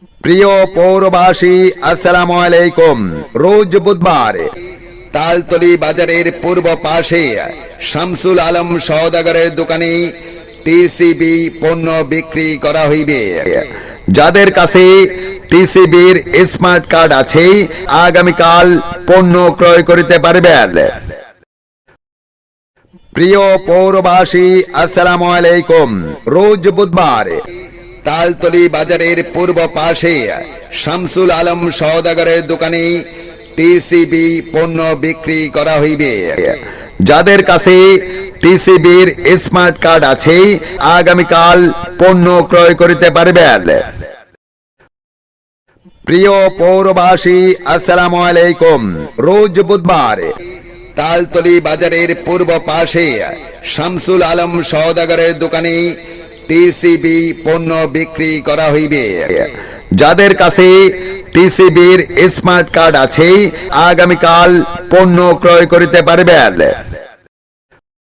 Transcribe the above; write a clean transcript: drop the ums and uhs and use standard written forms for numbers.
প্রিয় পৌরবাসী, আসসালামু আলাইকুম। রোজ বুধবার তালতলি বাজারের পূর্ব পাশে শামসুল আলম সওদাগরের দোকানে টিসিবি পণ্য বিক্রি করা হইবে। যাদের কাছে টিসিবির স্মার্ট কার্ড আছে, আগামীকাল পণ্য ক্রয় করিতে পারবেন। প্রিয় পৌরবাসী, আসসালামু আলাইকুম। রোজ বুধবার তালতলি বাজারের পূর্ব পাশে শামসুল আলম সওদাগরের দোকানে টিসিবি পণ্য বিক্রি করা হইবে। যাদের কাছে টিসিবির স্মার্ট কার্ড আছে, আগামীকাল পণ্য ক্রয় করিতে পারবেন। প্রিয় পৌরবাসী, আসসালামু আলাইকুম। রোজ বুধবার তালতলি বাজারের পূর্ব পাশে শামসুল আলম সওদাগরের দোকানে টিসিবি পণ্য বিক্রি করা হইবে। যাদের কাছে টিসিবির স্মার্ট কার্ড আছে, আগামীকাল পণ্য ক্রয় করিতে পারবেন।